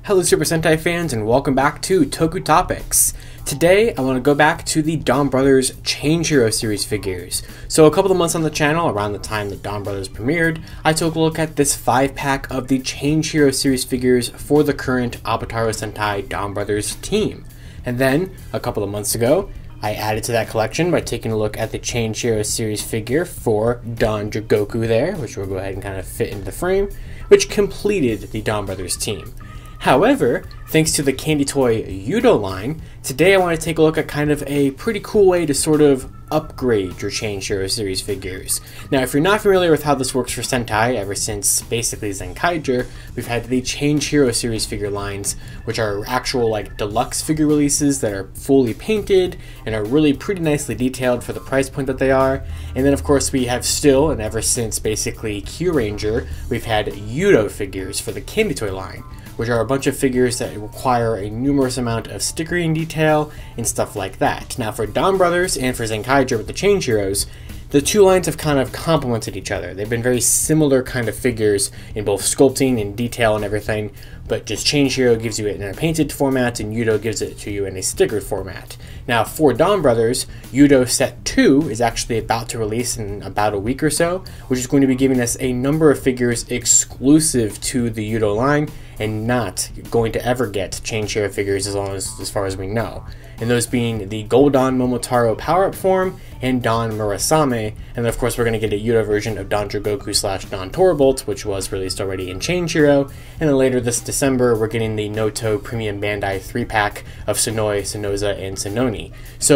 Hello Super Sentai fans and welcome back to Toku Topics. Today I want to go back to the Donbrothers Change Hero series figures. So a couple of months on the channel, around the time that Donbrothers premiered, I took a look at this 5-pack of the Change Hero series figures for the current Avataro Sentai Donbrothers team. And then, a couple of months ago, I added to that collection by taking a look at the Change Hero series figure for Don Dragoku there, which we'll go ahead and kind of fit into the frame, which completed the Donbrothers team. However, thanks to the Candy Toy YUDO line, today I want to take a look at kind of a pretty cool way to sort of upgrade your Change Hero series figures. Now, if you're not familiar with how this works for Sentai, ever since basically Zenkaiger, we've had the Change Hero series figure lines, which are actual like deluxe figure releases that are fully painted and are really pretty nicely detailed for the price point that they are. And then of course we have still, and ever since basically Q Ranger, we've had YUDO figures for the Candy Toy line, which are a bunch of figures that require a numerous amount of stickering detail and stuff like that. Now for Donbrothers and for Zenkaiger with the Change Heroes, the two lines have kind of complemented each other. They've been very similar kind of figures in both sculpting and detail and everything, but just Change Hero gives you it in a painted format and YUDO gives it to you in a stickered format. Now for Donbrothers, YUDO Set 2 is actually about to release in about a week or so, which is going to be giving us a number of figures exclusive to the YUDO line and not going to ever get Change Hero figures as far as we know. And those being the Goldon Momotaro power-up form and Don Murasame, and then of course we're going to get a YUDO version of Don Dragoku / Don Torbolt, which was released already in Change Hero, and then later this December we're getting the Noto Premium Bandai 3-pack of Sonoi, Sonoza, and Sononi.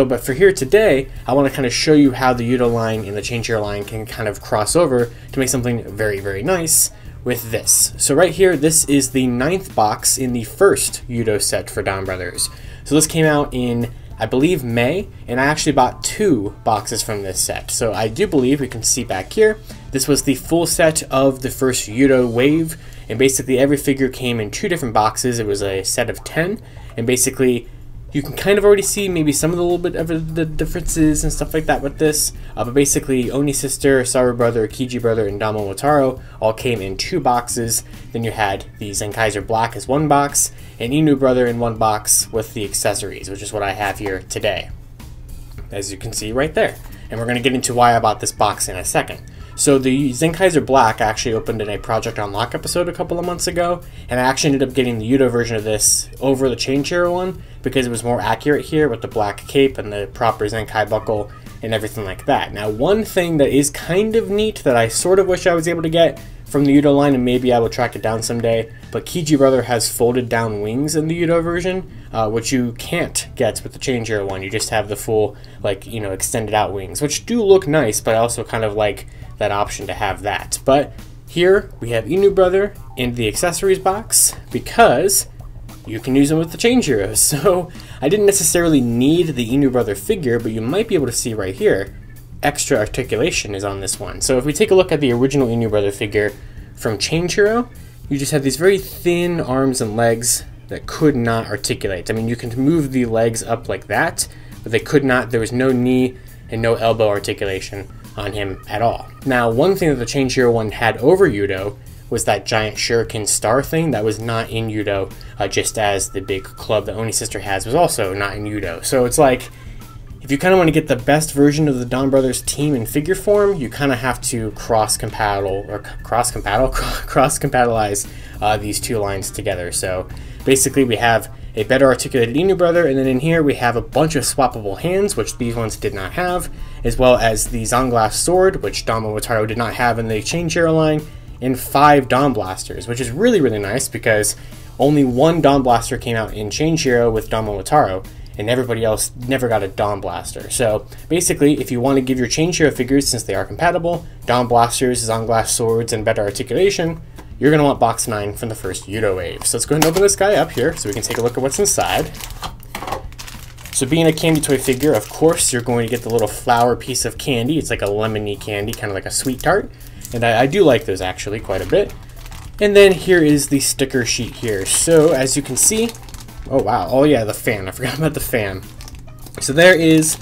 But for here today, I want to kind of show you how the YUDO line and the Change Hero line can kind of cross over to make something very, very nice with this. So right here, this is the 9th box in the first YUDO set for Donbrothers. So this came out in, I believe, May, and I actually bought 2 boxes from this set. So I do believe, we can see back here, this was the full set of the first YUDO wave, and basically every figure came in 2 different boxes. It was a set of 10, and basically you can kind of already see maybe some of the little bit of the differences and stuff like that with this, but basically Oni Sister, Saru Brother, Kiji Brother, and Damo Motaro all came in 2 boxes. Then you had the Zenkaiser Black as 1 box, and InuBrother in 1 box with the accessories, which is what I have here today, as you can see right there. And we're going to get into why I bought this box in a second. So the Zenkaiser Black actually opened in a Project Unlock episode a couple of months ago, and I actually ended up getting the YUDO version of this over the Change Hero one because it was more accurate here with the black cape and the proper Zenkai buckle and everything like that. Now, one thing that is kind of neat that I sort of wish I was able to get from the YUDO line, and maybe I will track it down someday, but Kiji Brother has folded down wings in the YUDO version, which you can't get with the Change Hero one. You just have the full, like, you know, extended out wings, which do look nice, but I also kind of like that option to have that. But here we have InuBrother in the accessories box because you can use them with the Change Heroes. So I didn't necessarily need the InuBrother figure, but you might be able to see right here, extra articulation is on this one. So if we take a look at the original InuBrother figure from Change Hero, you just have these very thin arms and legs that could not articulate. I mean, you can move the legs up like that, but they could not, there was no knee and no elbow articulation on him at all. Now, one thing that the Change Hero one had over YUDO was that giant shuriken star thing that was not in YUDO, just as the big club that Oni Sister has was also not in YUDO. So it's like, if you kind of want to get the best version of the Donbrothers team in figure form, you kind of have to cross-compatibilize these 2 lines together. So basically we have a better articulated InuBrother, and then in here we have a bunch of swappable hands, which these ones did not have, as well as the Zonglass sword, which Don Momotaro did not have in the Change Hero line, and 5 Dawn Blasters, which is really, really nice because only 1 Dawn Blaster came out in Change Hero with Don Momotaro, and everybody else never got a Dawn Blaster. So basically, if you want to give your Change Hero figures, since they are compatible, Dawn Blasters, Zonglass swords, and better articulation, you're going to want box 9 from the first YUDO wave. So let's go ahead and open this guy up here so we can take a look at what's inside. So being a candy toy figure, of course, you're going to get the little flower piece of candy. It's like a lemony candy, kind of like a sweet tart. And I do like those actually quite a bit. And then here is the sticker sheet here. So as you can see, oh wow, oh yeah, the fan. I forgot about the fan. So there is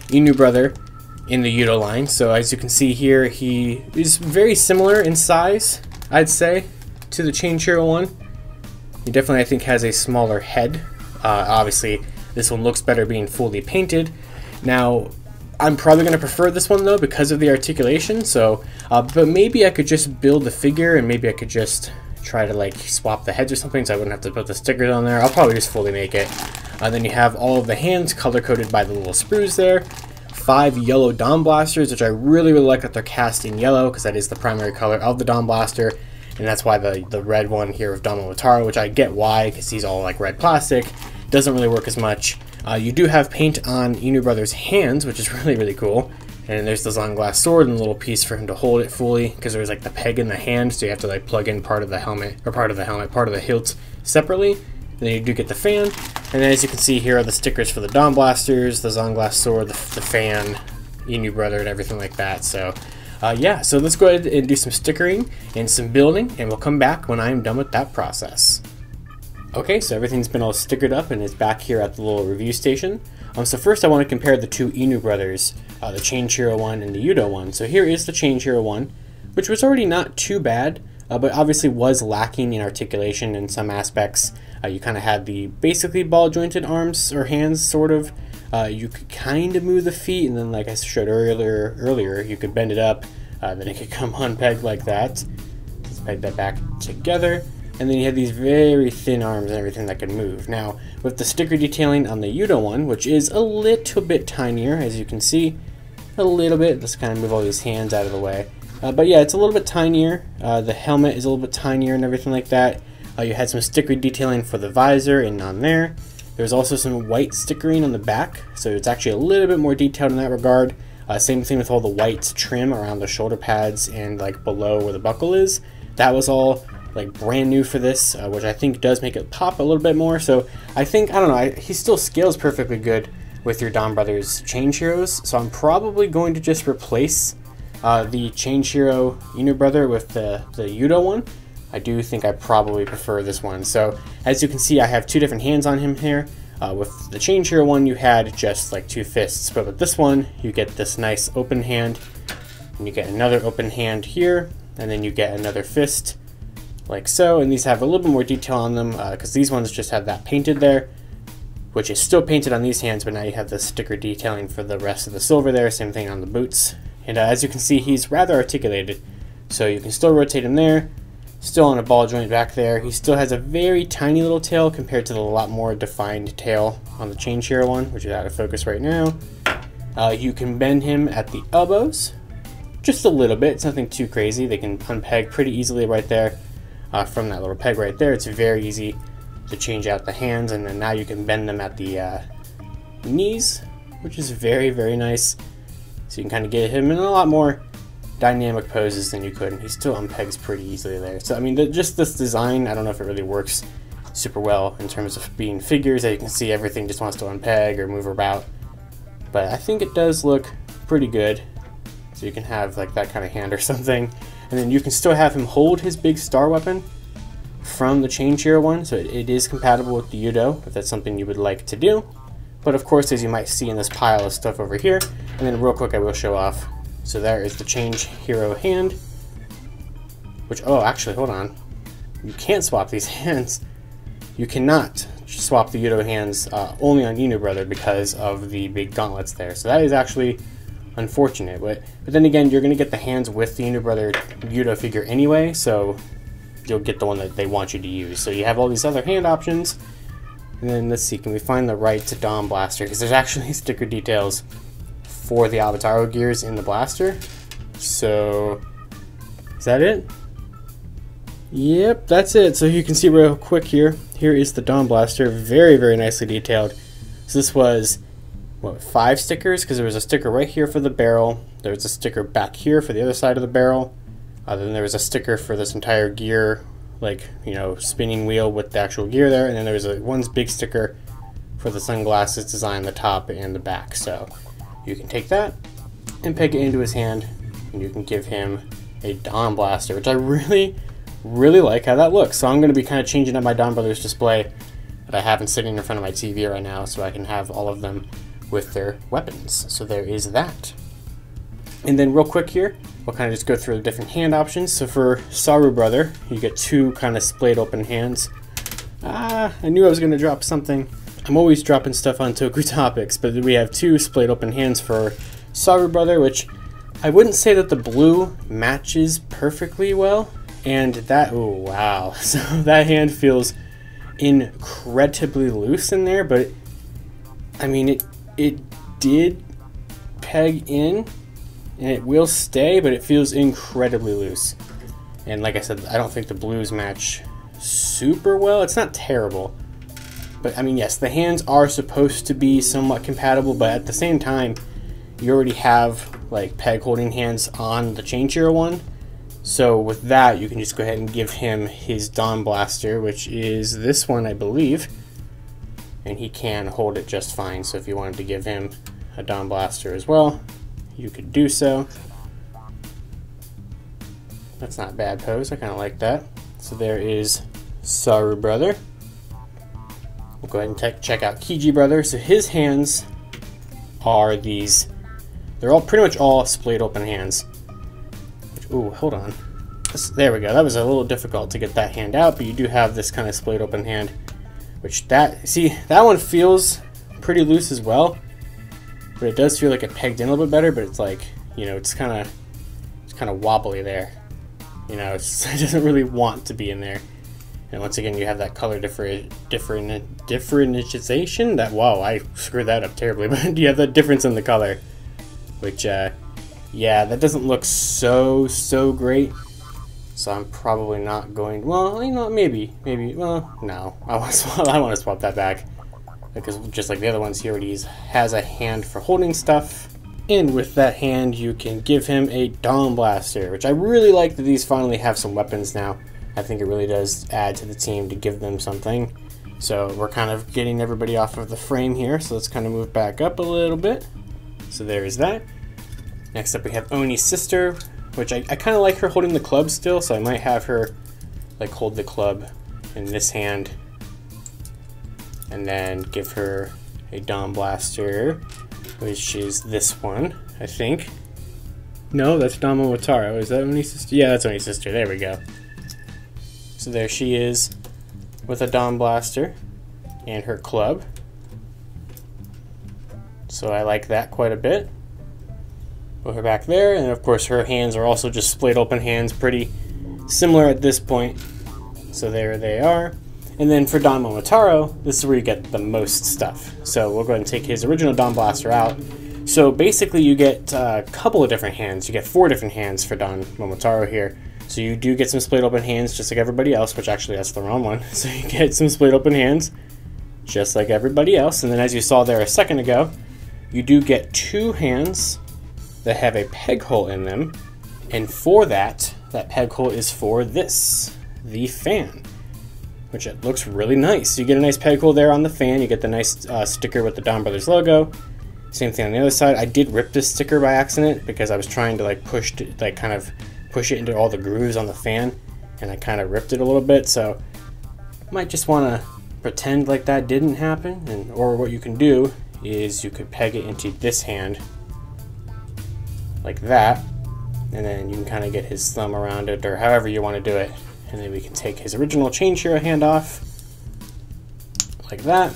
InuBrother in the YUDO line. So as you can see here, he is very similar in size, I'd say, to the Change Hero one. He definitely, I think, has a smaller head. Obviously, this one looks better being fully painted. Now, I'm probably going to prefer this one though because of the articulation. So, but maybe I could just build the figure, and maybe I could just try to like swap the heads or something, so I wouldn't have to put the stickers on there. I'll probably just fully make it. Then you have all of the hands color coded by the little sprues there. 5 yellow Dawn Blasters, which I really like that they're cast in yellow because that is the primary color of the Dawn Blaster, and that's why the red one here of Don Avataro, which I get why, because he's all like red plastic, doesn't really work as much. You do have paint on InuBrother's hands, which is really cool. And there's the Zon Glass sword and a little piece for him to hold it fully, because there's like the peg in the hand, so you have to like plug in part of the helmet, or part of the hilt separately. And then you do get the fan, and then as you can see here are the stickers for the Dawn Blasters, the Zon Glass sword, the fan, InuBrother, and everything like that. So yeah, so let's go ahead and do some stickering and some building, and we'll come back when I'm done with that process. Okay, so everything's been all stickered up and is back here at the little review station. So first I want to compare the two InuBrothers, the Change Hero one and the YUDO one. So here is the Change Hero one, which was already not too bad, but obviously was lacking in articulation in some aspects. You kind of had the basically ball jointed arms or hands, sort of. You could kind of move the feet, and then like I showed earlier, you could bend it up, then it could come unpegged like that. Let's peg that back together. And then you had these very thin arms and everything that could move. Now, with the sticker detailing on the YUDO one, which is a little bit tinier, as you can see, a little bit. Let's kind of move all these hands out of the way. But yeah, it's a little bit tinier. The helmet is a little bit tinier and everything like that. You had some sticker detailing for the visor and on there. There's also some white stickering on the back, so it's actually a little bit more detailed in that regard. Same thing with all the white trim around the shoulder pads and like below where the buckle is. That was all like brand new for this, which I think does make it pop a little bit more. So I think, I don't know, he still scales perfectly good with your Donbrothers Change Heroes. So I'm probably going to just replace the Change Hero InuBrother with the YUDO one. I do think I probably prefer this one. So as you can see, I have two different hands on him here. With the Change Hero one, you had just like 2 fists, but with this one, you get this nice open hand, and you get another open hand here, and then you get another fist like so. And these have a little bit more detail on them because these ones just have that painted there, which is still painted on these hands, but now you have the sticker detailing for the rest of the silver there. Same thing on the boots. And as you can see, he's rather articulated, so you can still rotate him there. Still on a ball joint back there. He still has a very tiny little tail compared to the lot more defined tail on the Change Hero one, which is out of focus right now. You can bend him at the elbows, just a little bit. It's nothing too crazy. They can unpeg pretty easily right there from that little peg right there. It's very easy to change out the hands, and then now you can bend them at the knees, which is very nice. So you can kind of get him in a lot more dynamic poses than you could, and he still unpegs pretty easily there. So I mean, just this design, I don't know if it really works super well in terms of being figures. As you can see, everything just wants to unpeg or move about, but I think it does look pretty good. So you can have like that kind of hand or something, and then you can still have him hold his big star weapon from the Change Hero one, so it is compatible with the YUDO if that's something you would like to do. But of course, as you might see in this pile of stuff over here, and then real quick I will show off. So there is the Change Hero hand, which, oh, actually, hold on. You can't swap these hands. You cannot swap the YUDO hands only on InuBrother because of the big gauntlets there. So that is actually unfortunate. But then again, you're going to get the hands with the InuBrother YUDO figure anyway, so you'll get the one that they want you to use. So you have all these other hand options. And then let's see, can we find the right to Dawn Blaster? Because there's actually sticker details for the Avataro gears in the blaster. So is that it? Yep, that's it. So you can see real quick here is the Dawn Blaster, very nicely detailed. So this was what, 5 stickers, because there was a sticker right here for the barrel, there was a sticker back here for the other side of the barrel, then there was a sticker for this entire gear, like, you know, spinning wheel with the actual gear there, and then there was one big sticker for the sunglasses design, the top and the back. So you can take that and peg it into his hand, and you can give him a Dawn Blaster, which I really like how that looks. So I'm going to be kind of changing up my Donbrothers display that I have sitting in front of my TV right now, so I can have all of them with their weapons. So there is that. And then real quick here, we'll kind of just go through the different hand options. So for Saru Brother, you get 2 kind of splayed open hands. I knew I was going to drop something. I'm always dropping stuff on Toku Topics, but we have two splayed open hands for YUDO, which I wouldn't say that the blue matches perfectly well. And that, oh wow, so that hand feels incredibly loose in there, but I mean, it did peg in, and it will stay, but it feels incredibly loose. And like I said, I don't think the blues match super well. It's not terrible, but I mean, yes, the hands are supposed to be somewhat compatible, but at the same time, you already have like peg holding hands on the Change Hero one. So with that, you can just go ahead and give him his Dawn Blaster, which is this one, I believe. And he can hold it just fine. So if you wanted to give him a Dawn Blaster as well, you could do so. That's not a bad pose. I kind of like that. So there is YUDO. We'll go ahead and check out YUDO. So his hands are these. They're all pretty much all splayed open hands. Ooh, hold on. There we go. That was a little difficult to get that hand out, but you do have this kind of splayed open hand, which see, that one feels pretty loose as well, but it does feel like it pegged in a little bit better, but it's like, you know, it's kind of wobbly there. You know, it doesn't really want to be in there. And once again, you have that color differentiation. That, wow, I screwed that up terribly, but you have that difference in the color, which, yeah, that doesn't look so great. So I'm probably not going. Well, you know, maybe. Well, no, I want to swap that back, because just like the other ones, he already has a hand for holding stuff. And with that hand, you can give him a Dawn Blaster, which I really like that these finally have some weapons now. I think it really does add to the team to give them something. So we're kind of getting everybody off of the frame here. So let's kind of move back up a little bit. So there's that. Next up we have Oni's sister, which I kind of like her holding the club still, so I might have her like hold the club in this hand and then give her a Dawn Blaster, which is this one, I think. No, that's Avataro. Is that Oni's sister? Yeah, that's Oni's sister. There we go. So there she is with a Dawn Blaster and her club. So I like that quite a bit. Put her back there, and of course her hands are also just splayed open hands, pretty similar at this point. So there they are. And then for Avataro, this is where you get the most stuff. So we'll go ahead and take his original Dawn Blaster out. So basically you get a couple of different hands. You get 4 different hands for Avataro here. So you do get some splayed open hands just like everybody else, which actually that's the wrong one. So you get some splayed open hands just like everybody else. And then as you saw there a second ago, you do get 2 hands that have a peg hole in them, and for that peg hole is for this, the fan, which it looks really nice. You get a nice peg hole there on the fan, you get the nice sticker with the Donbrothers logo. Same thing on the other side. I did rip this sticker by accident because I was trying to like push it into all the grooves on the fan, and I kind of ripped it a little bit, so might just want to pretend like that didn't happen. Or what you can do is you could peg it into this hand like that, and then you can kind of get his thumb around it, or however you want to do it, and then we can take his original Change Hero hand off like that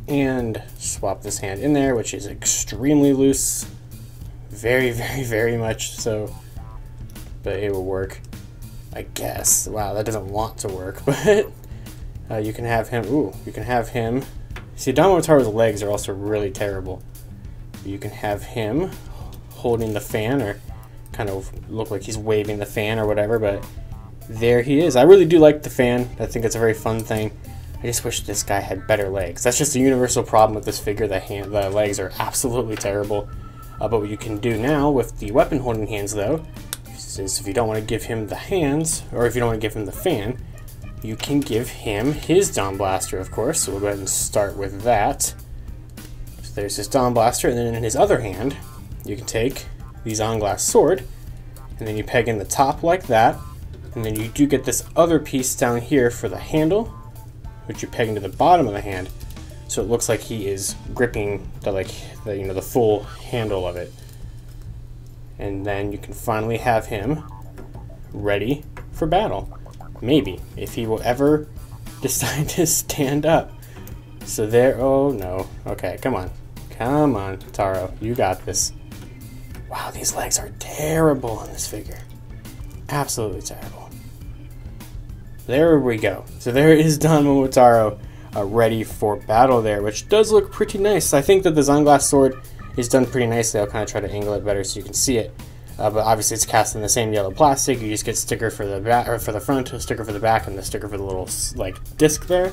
and swap this hand in there, which is extremely loose, very much so, but it will work, I guess. Wow, that doesn't want to work, but you can have him. You can have him. See, Donbrothers' legs are also really terrible. You can have him holding the fan, or kind of look like he's waving the fan or whatever, but there he is. I really do like the fan. I think it's a very fun thing. I just wish this guy had better legs. That's just a universal problem with this figure. The legs are absolutely terrible. But what you can do now with the weapon holding hands, though, is if you don't want to give him the hands, or if you don't want to give him the fan, you can give him his Dawn Blaster, of course. So we'll go ahead and start with that. So there's his Dawn Blaster, and then in his other hand, you can take the Zonglass sword, and then you peg in the top like that, and then you do get this other piece down here for the handle, which you peg into the bottom of the hand, so it looks like he is gripping the full handle of it. And then you can finally have him ready for battle. Maybe, if he will ever decide to stand up. So there, oh no. Okay, come on. Come on, Taro. You got this. Wow, these legs are terrible on this figure. Absolutely terrible. There we go. So there is Don Momotaro ready for battle there, which does look pretty nice. I think that the Zunglass sword is done pretty nicely. I'll kind of try to angle it better so you can see it. But obviously it's cast in the same yellow plastic. You just get sticker for the back, or for the front, a sticker for the back, and the sticker for the little like disc there.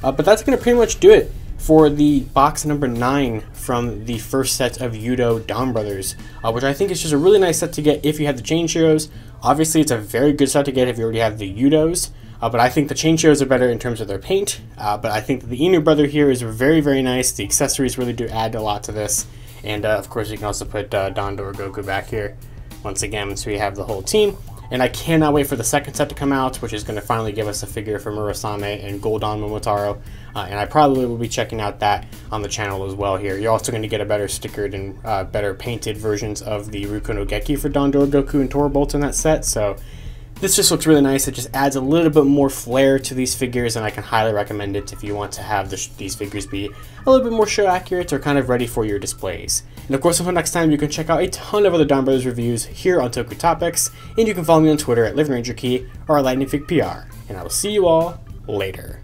But that's going to pretty much do it for the box number 9 from the first set of YUDO Donbrothers, which I think is just a really nice set to get if you have the Change Heroes. Obviously, it's a very good set to get if you already have the YUDOs, but I think the Change Heroes are better in terms of their paint. But I think that the InuBrother here is very, very nice. The accessories really do add a lot to this. And of course, you can also put Dondor Goku back here once again, so you have the whole team. And I cannot wait for the second set to come out, which is going to finally give us a figure for Murasame and Goldon Momotaro. And I probably will be checking out that on the channel as well here. You're also going to get a better stickered and better painted versions of the Ruko no Geki for Dondor Goku and Torbolt in that set. So this just looks really nice. It just adds a little bit more flair to these figures, and I can highly recommend it if you want to have these figures be a little bit more show accurate or kind of ready for your displays. And of course, until next time, you can check out a ton of other Donbrothers reviews here on Toku Topics, and you can follow me on Twitter at LivingRangerKey or at LightningFigPR. And I will see you all later.